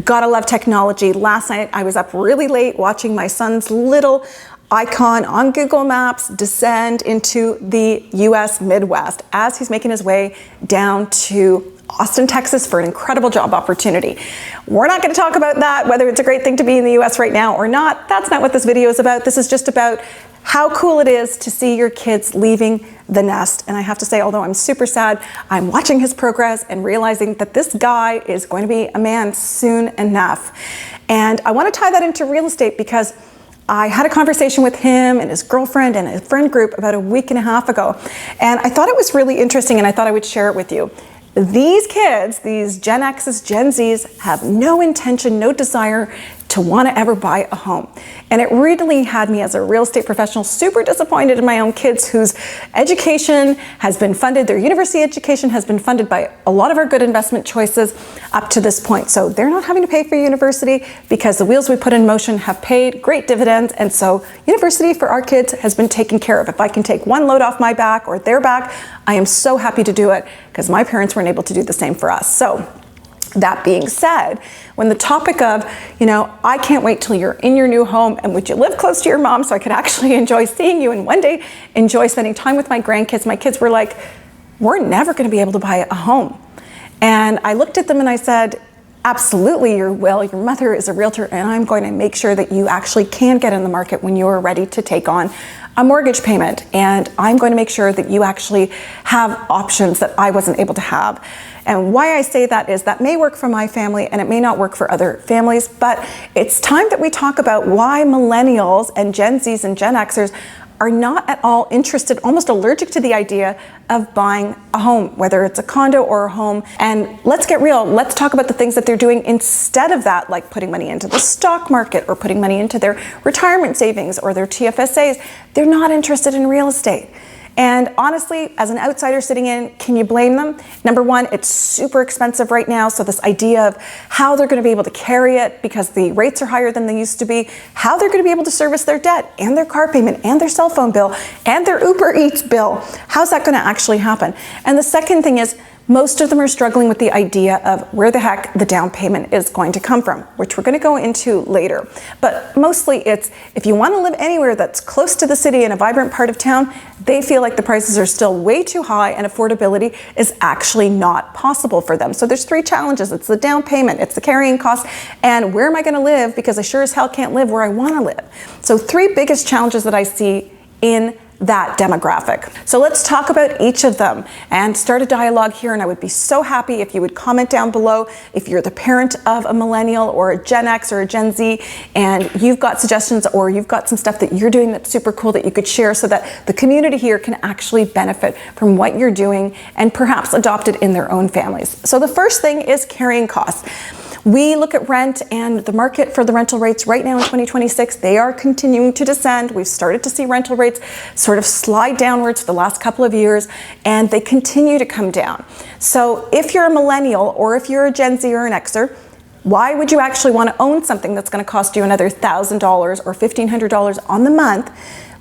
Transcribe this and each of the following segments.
Gotta love technology. Last night I was up really late watching my son's little icon on Google Maps descend into the US Midwest as he's making his way down to Austin, Texas for an incredible job opportunity. We're not going to talk about that, whether it's a great thing to be in the US right now or not. That's not what this video is about. This is just about how cool it is to see your kids leaving the nest. And I have to say, although I'm super sad, I'm watching his progress and realizing that this guy is going to be a man soon enough. And I want to tie that into real estate because I had a conversation with him and his girlfriend and a friend group about a week and a half ago. And I thought it was really interesting and I thought I would share it with you. These kids, these Gen X's, Gen Zs, have no intention, no desire to want to ever buy a home. And it really had me as a real estate professional super disappointed in my own kids whose education has been funded, their university education has been funded by a lot of our good investment choices up to this point. So they're not having to pay for university because the wheels we put in motion have paid great dividends. And so university for our kids has been taken care of. If I can take one load off my back or their back, I am so happy to do it because my parents weren't able to do the same for us. So that being said, when the topic of, I can't wait till you're in your new home and would you live close to your mom so I could actually enjoy seeing you and one day enjoy spending time with my grandkids, my kids were like, we're never going to be able to buy a home. And I looked at them and I said, absolutely, your mother is a realtor and I'm going to make sure that you actually can get in the market when you're ready to take on a mortgage payment. And I'm going to make sure that you actually have options that I wasn't able to have. And why I say that is that may work for my family and it may not work for other families, but it's time that we talk about why millennials and Gen Zs and Gen Xers are not at all interested, almost allergic to the idea of buying a home, whether it's a condo or a home. And let's get real, let's talk about the things that they're doing instead of that, like putting money into the stock market or putting money into their retirement savings or their TFSAs. They're not interested in real estate. And honestly, as an outsider sitting in, can you blame them? Number one, it's super expensive right now. So this idea of how they're going to be able to carry it because the rates are higher than they used to be, how they're going to be able to service their debt and their car payment and their cell phone bill and their Uber Eats bill. How's that going to actually happen? And the second thing is, most of them are struggling with the idea of where the heck the down payment is going to come from, which we're going to go into later. But mostly it's, if you want to live anywhere that's close to the city in a vibrant part of town, they feel like the prices are still way too high and affordability is actually not possible for them. So there's three challenges. It's the down payment, it's the carrying cost, and where am I going to live? Because I sure as hell can't live where I want to live. So three biggest challenges that I see in that demographic. So let's talk about each of them and start a dialogue here. And I would be so happy if you would comment down below if you're the parent of a millennial or a Gen X or a Gen Z and you've got suggestions or you've got some stuff that you're doing that's super cool that you could share so that the community here can actually benefit from what you're doing and perhaps adopt it in their own families. So the first thing is carrying costs. We look at rent and the market for the rental rates right now in 2026, they are continuing to descend. We've started to see rental rates sort of slide downwards for the last couple of years and they continue to come down. So if you're a millennial or if you're a Gen Z or an Xer, why would you actually want to own something that's going to cost you another $1,000 or $1,500 on the month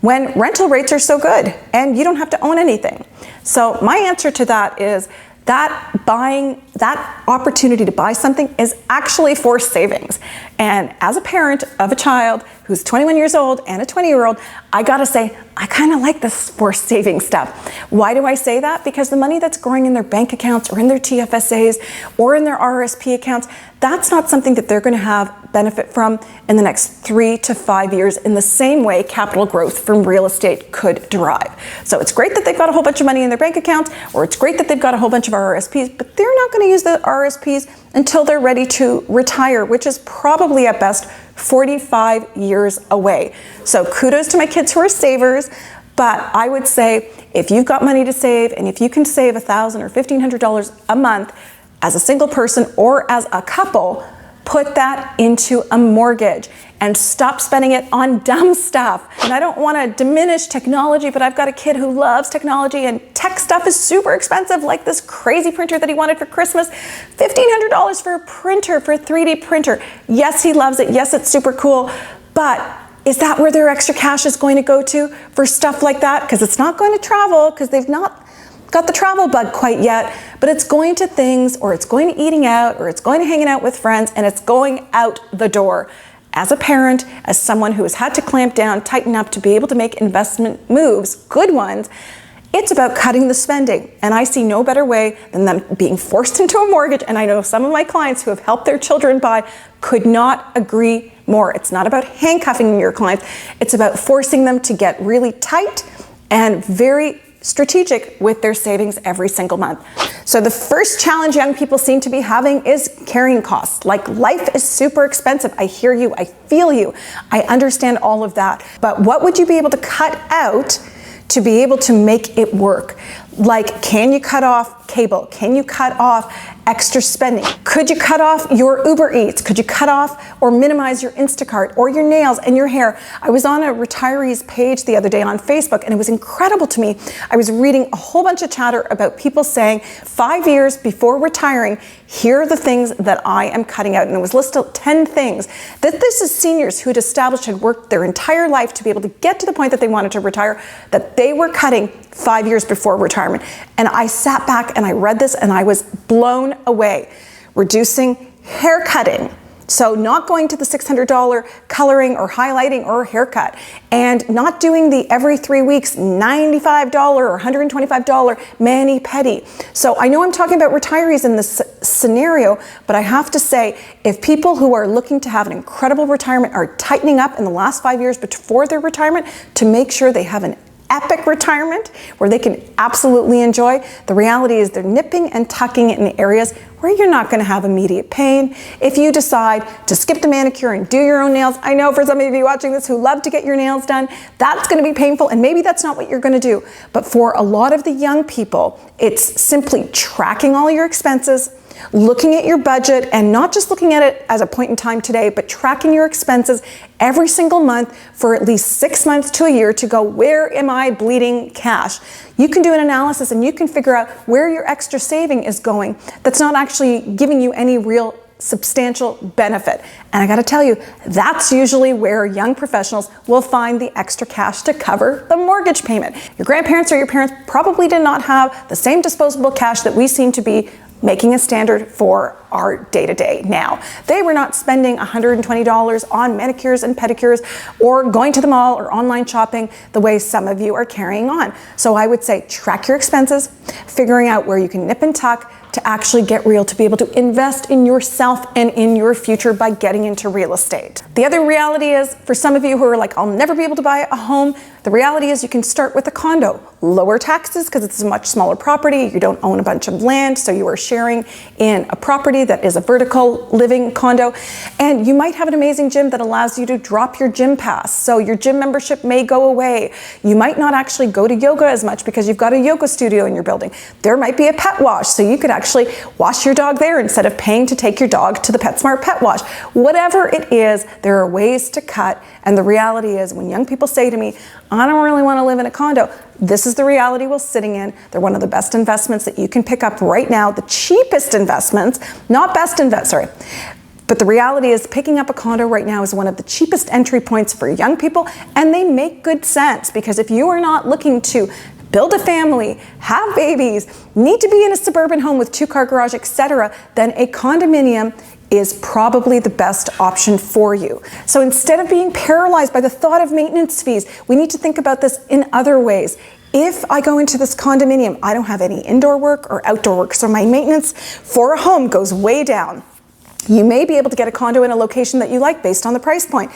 when rental rates are so good and you don't have to own anything? So my answer to that is that opportunity to buy something is actually for savings. And as a parent of a child who's 21 years old and a 20-year-old, I gotta say, I kind of like this for saving stuff. Why do I say that? Because the money that's growing in their bank accounts or in their TFSAs or in their RSP accounts, that's not something that they're going to have benefit from in the next 3 to 5 years in the same way capital growth from real estate could derive. So it's great that they've got a whole bunch of money in their bank accounts, or it's great that they've got a whole bunch of RSPs, but they're not going to use the RSPs until they're ready to retire, which is probably at best 45 years away. So kudos to my kids who are savers, but I would say if you've got money to save and if you can save $1,000 or $1,500 a month as a single person or as a couple, put that into a mortgage and stop spending it on dumb stuff. And I don't want to diminish technology, but I've got a kid who loves technology and tech stuff is super expensive, like this crazy printer that he wanted for Christmas. $1,500 for a printer, for a 3D printer. Yes, he loves it. Yes, it's super cool. But is that where their extra cash is going to go to for stuff like that? Because it's not going to travel because they've not got the travel bug quite yet, but it's going to things, or it's going to eating out, or it's going to hanging out with friends, and it's going out the door. As a parent, as someone who has had to clamp down, tighten up to be able to make investment moves, good ones, it's about cutting the spending. And I see no better way than them being forced into a mortgage. And I know some of my clients who have helped their children buy could not agree more. It's not about handcuffing your clients. It's about forcing them to get really tight and very strategic with their savings every single month. So the first challenge young people seem to be having is carrying costs. Like, life is super expensive. I hear you, I feel you, I understand all of that. But what would you be able to cut out to be able to make it work? Like, can you cut off cable? Can you cut off extra spending? Could you cut off your Uber Eats? Could you cut off or minimize your Instacart or your nails and your hair? I was on a retirees page the other day on Facebook, and it was incredible to me. I was reading a whole bunch of chatter about people saying 5 years before retiring, here are the things that I am cutting out. And it was listed 10 things that this is seniors who had established, had worked their entire life to be able to get to the point that they wanted to retire, that they were cutting 5 years before retirement. And I sat back and I read this and I was blown away. Reducing hair cutting. So not going to the $600 coloring or highlighting or haircut, and not doing the every 3 weeks $95 or $125 mani-pedi. So I know I'm talking about retirees in this scenario, but I have to say, if people who are looking to have an incredible retirement are tightening up in the last 5 years before their retirement to make sure they have an epic retirement where they can absolutely enjoy, the reality is they're nipping and tucking in areas where you're not going to have immediate pain. If you decide to skip the manicure and do your own nails, I know for some of you watching this who love to get your nails done, that's going to be painful, and maybe that's not what you're going to do. But for a lot of the young people, it's simply tracking all your expenses, looking at your budget, and not just looking at it as a point in time today, but tracking your expenses every single month for at least 6 months to a year to go, where am I bleeding cash? You can do an analysis and you can figure out where your extra saving is going that's not actually giving you any real substantial benefit. And I got to tell you, that's usually where young professionals will find the extra cash to cover the mortgage payment. Your grandparents or your parents probably did not have the same disposable cash that we seem to be making a standard for our day-to-day now. They were not spending $120 on manicures and pedicures or going to the mall or online shopping the way some of you are carrying on. So I would say track your expenses, figuring out where you can nip and tuck to actually get real, to be able to invest in yourself and in your future by getting into real estate. The other reality is, for some of you who are like, I'll never be able to buy a home, the reality is you can start with a condo. Lower taxes because it's a much smaller property. You don't own a bunch of land, so you are sharing in a property that is a vertical living condo. And you might have an amazing gym that allows you to drop your gym pass. So your gym membership may go away. You might not actually go to yoga as much because you've got a yoga studio in your building. There might be a pet wash, so you could actually wash your dog there instead of paying to take your dog to the PetSmart Pet Wash. Whatever it is, there are ways to cut. And the reality is, when young people say to me, I don't really want to live in a condo, this is the reality we're sitting in. They're one of the best investments that you can pick up right now, the cheapest investments, not best but the reality is picking up a condo right now is one of the cheapest entry points for young people, and they make good sense, because if you are not looking to build a family, have babies, need to be in a suburban home with 2-car garage, etc., then a condominium is probably the best option for you. So instead of being paralyzed by the thought of maintenance fees, we need to think about this in other ways. If I go into this condominium, I don't have any indoor work or outdoor work, so my maintenance for a home goes way down. You may be able to get a condo in a location that you like based on the price point.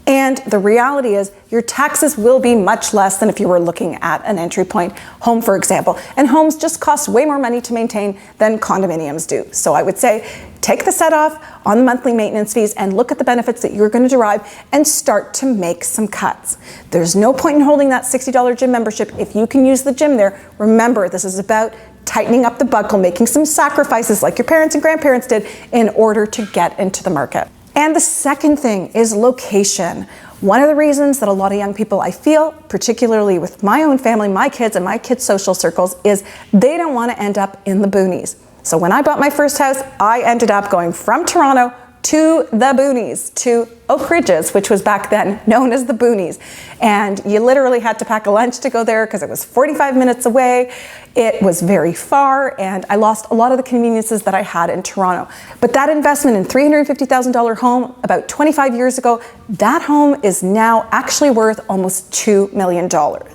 And the reality is your taxes will be much less than if you were looking at an entry point home, for example. And homes just cost way more money to maintain than condominiums do. So I would say take the set off on the monthly maintenance fees and look at the benefits that you're going to derive and start to make some cuts. There's no point in holding that $60 gym membership if you can use the gym there. Remember, this is about tightening up the buckle, making some sacrifices like your parents and grandparents did in order to get into the market. And the second thing is location. One of the reasons that a lot of young people, I feel, particularly with my own family, my kids and my kids' social circles, is they don't want to end up in the boonies. So when I bought my first house, I ended up going from Toronto to the boonies, to Oak Ridges, which was back then known as the boonies. And you literally had to pack a lunch to go there because it was 45 minutes away. It was very far, and I lost a lot of the conveniences that I had in Toronto. But that investment in $350,000 home about 25 years ago, that home is now actually worth almost $2 million.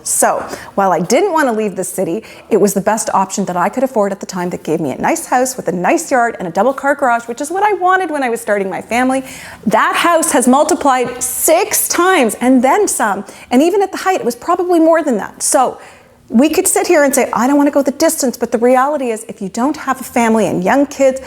So while I didn't want to leave the city, it was the best option that I could afford at the time that gave me a nice house with a nice yard and a double car garage, which is what I wanted when I was starting my family. That house has multiplied 6 times and then some. And even at the height, it was probably more than that. So we could sit here and say, I don't want to go the distance, but the reality is if you don't have a family and young kids,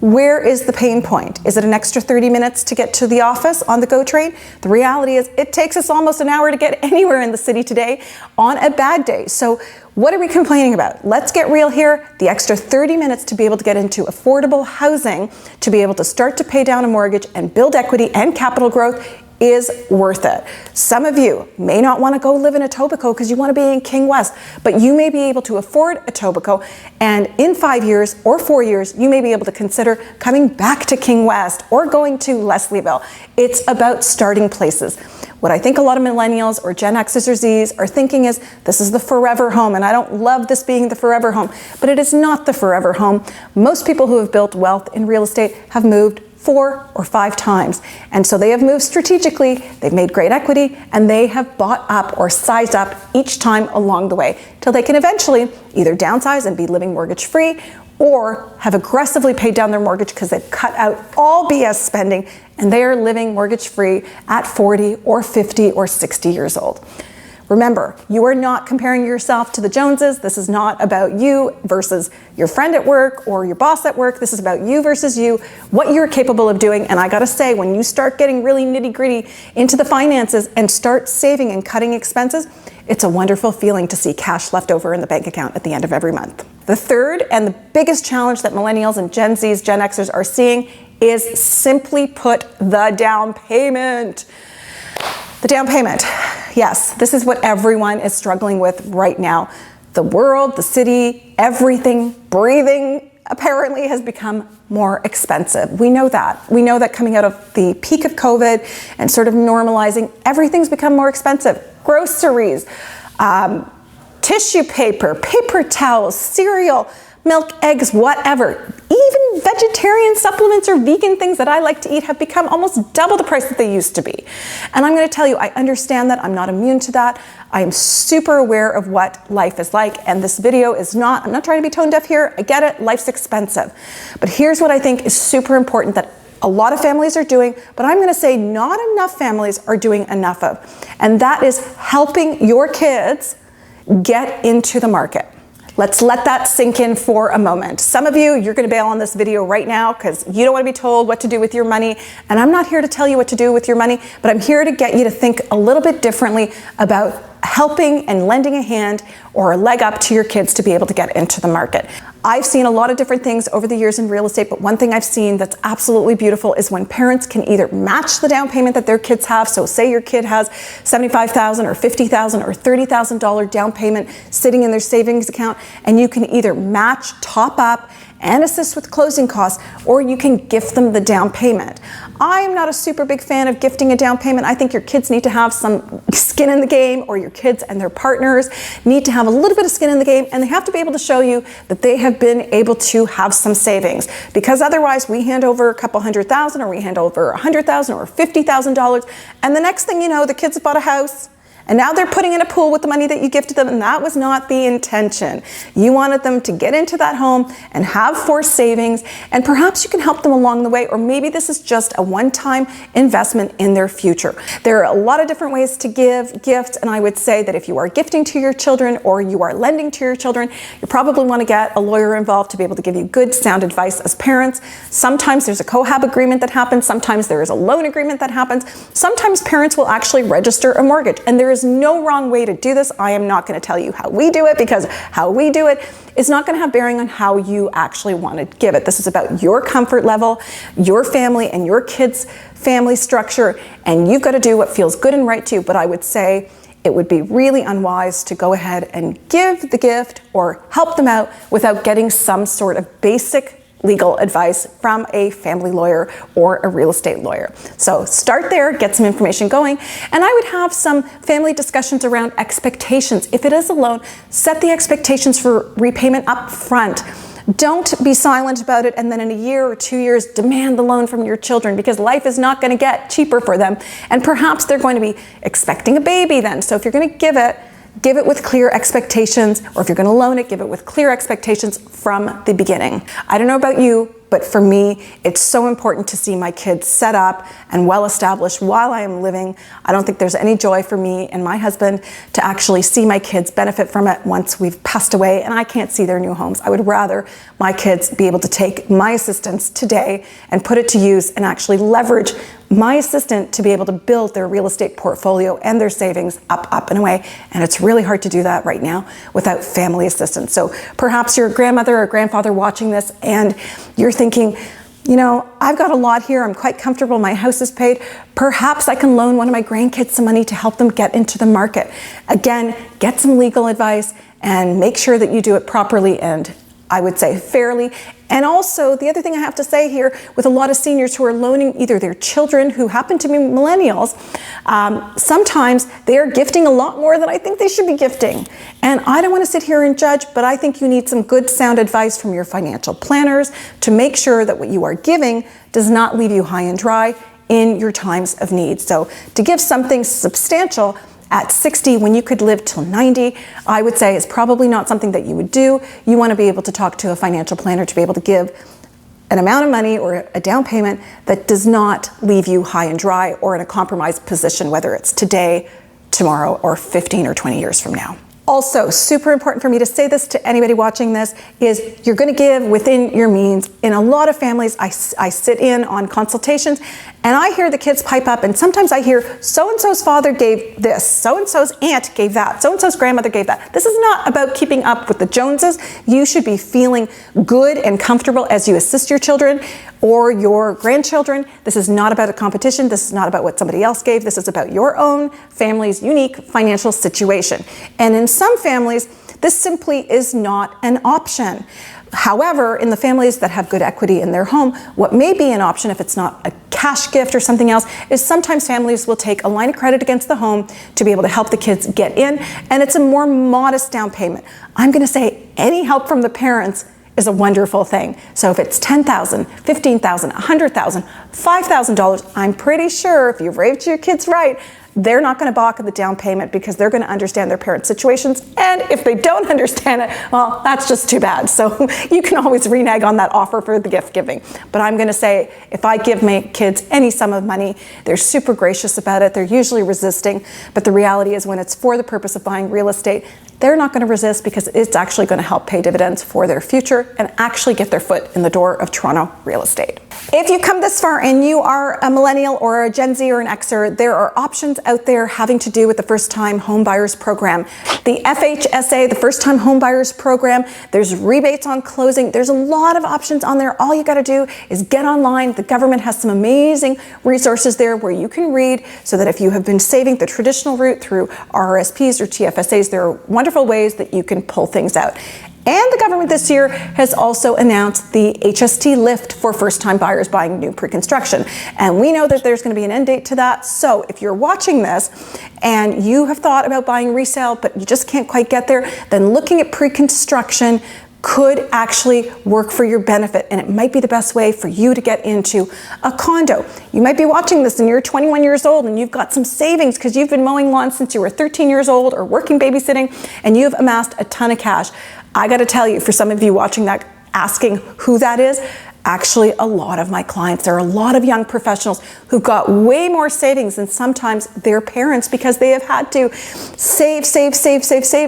where is the pain point? Is it an extra 30 minutes to get to the office on the GO train? The reality is it takes us almost an hour to get anywhere in the city today on a bad day. So what are we complaining about? Let's get real here. The extra 30 minutes to be able to get into affordable housing, to be able to start to pay down a mortgage and build equity and capital growth is worth it. Some of you may not want to go live in Etobicoke because you want to be in King West, but you may be able to afford Etobicoke, and in 5 years or 4 years, you may be able to consider coming back to King West or going to Leslieville. It's about starting places. What I think a lot of millennials or Gen X's or Z's are thinking is, this is the forever home, and I don't love this being the forever home, but it is not the forever home. Most people who have built wealth in real estate have moved 4 or 5 times. And so they have moved strategically, they've made great equity, and they have bought up or sized up each time along the way till they can eventually either downsize and be living mortgage free or have aggressively paid down their mortgage because they've cut out all BS spending and they are living mortgage free at 40 or 50 or 60 years old. Remember, you are not comparing yourself to the Joneses. This is not about you versus your friend at work or your boss at work. This is about you versus you, what you're capable of doing. And I gotta say, when you start getting really nitty-gritty into the finances and start saving and cutting expenses, it's a wonderful feeling to see cash left over in the bank account at the end of every month. The third and the biggest challenge that millennials and Gen Zs, Gen Xers are seeing is simply put the down payment. The down payment. Yes, this is what everyone is struggling with right now. The world, the city, everything, breathing apparently has become more expensive. We know that. We know that coming out of the peak of COVID and sort of normalizing, everything's become more expensive. Groceries, tissue paper, paper towels, cereal, milk, eggs, whatever. Even vegetarian supplements or vegan things that I like to eat have become almost double the price that they used to be. And I'm going to tell you, I understand that. I'm not immune to that. I am super aware of what life is like. And this video is not, I'm not trying to be tone deaf here. I get it. Life's expensive. But here's what I think is super important that a lot of families are doing, but I'm going to say not enough families are doing enough of. And that is helping your kids get into the market. Let's let that sink in for a moment. Some of you, you're going to bail on this video right now because you don't want to be told what to do with your money. And I'm not here to tell you what to do with your money, but I'm here to get you to think a little bit differently about helping and lending a hand or a leg up to your kids to be able to get into the market. I've seen a lot of different things over the years in real estate, but one thing I've seen that's absolutely beautiful is when parents can either match the down payment that their kids have. So say your kid has $75,000 or $50,000 or $30,000 down payment sitting in their savings account, and you can either match, top up, and assist with closing costs, or you can gift them the down payment. I am not a super big fan of gifting a down payment. I think your kids need to have some skin in the game, or your kids and their partners need to have a little bit of skin in the game, and they have to be able to show you that they have been able to have some savings. Because otherwise we hand over a couple $100,000 or we hand over $100,000 or $50,000, and the next thing you know, the kids have bought a house, and now they're putting in a pool with the money that you gifted them, and that was not the intention. You wanted them to get into that home and have forced savings, and perhaps you can help them along the way, or maybe this is just a one-time investment in their future. There are a lot of different ways to give gifts, and I would say that if you are gifting to your children or you are lending to your children, you probably want to get a lawyer involved to be able to give you good, sound advice as parents. Sometimes there's a cohab agreement that happens. Sometimes there is a loan agreement that happens. Sometimes parents will actually register a mortgage, and there is no wrong way to do this. I am not going to tell you how we do it, because how we do it is not going to have bearing on how you actually want to give it. This is about your comfort level, your family, and your kids' family structure, and you've got to do what feels good and right to you. But I would say it would be really unwise to go ahead and give the gift or help them out without getting some sort of basic legal advice from a family lawyer or a real estate lawyer. So start there, get some information going, and I would have some family discussions around expectations. If it is a loan, set the expectations for repayment up front. Don't be silent about it and then in a year or 2 years demand the loan from your children, because life is not going to get cheaper for them, and perhaps they're going to be expecting a baby then. So if you're going to give it with clear expectations, or if you're going to loan it, give it with clear expectations from the beginning. I don't know about you, but for me, it's so important to see my kids set up and well established while I am living. I don't think there's any joy for me and my husband to actually see my kids benefit from it once we've passed away and I can't see their new homes. I would rather my kids be able to take my assistance today and put it to use and actually leverage my assistant to be able to build their real estate portfolio and their savings up and away. And it's really hard to do that right now without family assistance. So perhaps you're a grandmother or grandfather watching this and you're thinking, you know, I've got a lot here, I'm quite comfortable, my house is paid. Perhaps I can loan one of my grandkids some money to help them get into the market. Again, get some legal advice and make sure that you do it properly and I would say fairly. And also, the other thing I have to say here, with a lot of seniors who are loaning either their children, who happen to be millennials, sometimes they are gifting a lot more than I think they should be gifting. And I don't want to sit here and judge, but I think you need some good sound advice from your financial planners to make sure that what you are giving does not leave you high and dry in your times of need. So to give something substantial at 60 when you could live till 90, I would say is probably not something that you would do. You want to be able to talk to a financial planner to be able to give an amount of money or a down payment that does not leave you high and dry or in a compromised position, whether it's today, tomorrow, or 15 or 20 years from now. Also, super important for me to say this to anybody watching this, is you're going to give within your means. In a lot of families, I sit in on consultations and I hear the kids pipe up, and sometimes I hear so-and-so's father gave this, so-and-so's aunt gave that, so-and-so's grandmother gave that. This is not about keeping up with the Joneses. You should be feeling good and comfortable as you assist your children or your grandchildren. This is not about a competition. This is not about what somebody else gave. This is about your own family's unique financial situation. And in some families, this simply is not an option. However, in the families that have good equity in their home, what may be an option, if it's not a cash gift or something else, is sometimes families will take a line of credit against the home to be able to help the kids get in, and it's a more modest down payment. I'm going to say any help from the parents is a wonderful thing. So if it's $10,000, $15,000, $100,000, $5,000, I'm pretty sure if you've raised your kids right, they're not going to balk at the down payment because they're going to understand their parents' situations. And if they don't understand it, well, that's just too bad. So you can always renege on that offer for the gift giving. But I'm going to say, if I give my kids any sum of money, they're super gracious about it. They're usually resisting. But the reality is, when it's for the purpose of buying real estate, they're not going to resist because it's actually going to help pay dividends for their future and actually get their foot in the door of Toronto real estate. If you've come this far and you are a millennial or a Gen Z or an Xer, there are options out there having to do with the first-time home buyers program. The FHSA, the first-time home buyers program, there's rebates on closing. There's a lot of options on there. All you got to do is get online. The government has some amazing resources there where you can read, so that if you have been saving the traditional route through RRSPs or TFSAs, there are wonderful ways that you can pull things out. And the government this year has also announced the HST lift for first-time buyers buying new pre-construction. And we know that there's going to be an end date to that. So if you're watching this and you have thought about buying resale, but you just can't quite get there, then looking at pre-construction could actually work for your benefit, and it might be the best way for you to get into a condo. You might be watching this and you're 21 years old and you've got some savings because you've been mowing lawns since you were 13 years old or working babysitting, and you've amassed a ton of cash. I got to tell you, for some of you watching that, asking who that is, actually a lot of my clients, there are a lot of young professionals who've got way more savings than sometimes their parents, because they have had to save,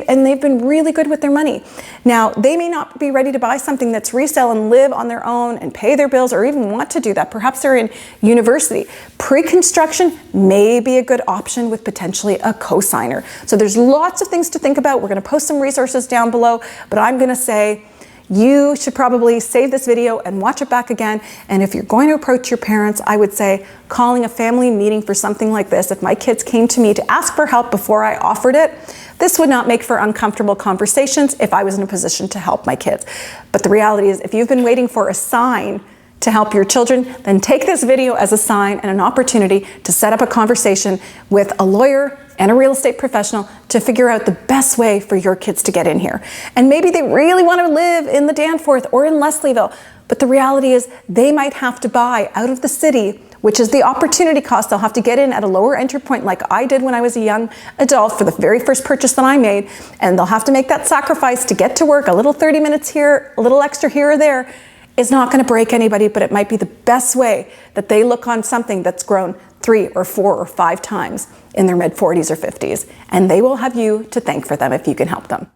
and they've been really good with their money. Now, they may not be ready to buy something that's resale and live on their own and pay their bills, or even want to do that. Perhaps they're in university. Pre-construction may be a good option with potentially a co-signer. So there's lots of things to think about. We're going to post some resources down below, but I'm going to say, you should probably save this video and watch it back again. And if you're going to approach your parents, I would say calling a family meeting for something like this. If my kids came to me to ask for help before I offered it, this would not make for uncomfortable conversations if I was in a position to help my kids. But the reality is, if you've been waiting for a sign to help your children, then take this video as a sign and an opportunity to set up a conversation with a lawyer and a real estate professional to figure out the best way for your kids to get in here. And maybe they really want to live in the Danforth or in Leslieville, but the reality is they might have to buy out of the city, which is the opportunity cost. They'll have to get in at a lower entry point like I did when I was a young adult for the very first purchase that I made, and they'll have to make that sacrifice to get to work, a little 30 minutes here, a little extra here or there. Is not going to break anybody, but it might be the best way that they look on something that's grown 3 or 4 or 5 times in their mid-40s or 50s, and they will have you to thank for them if you can help them.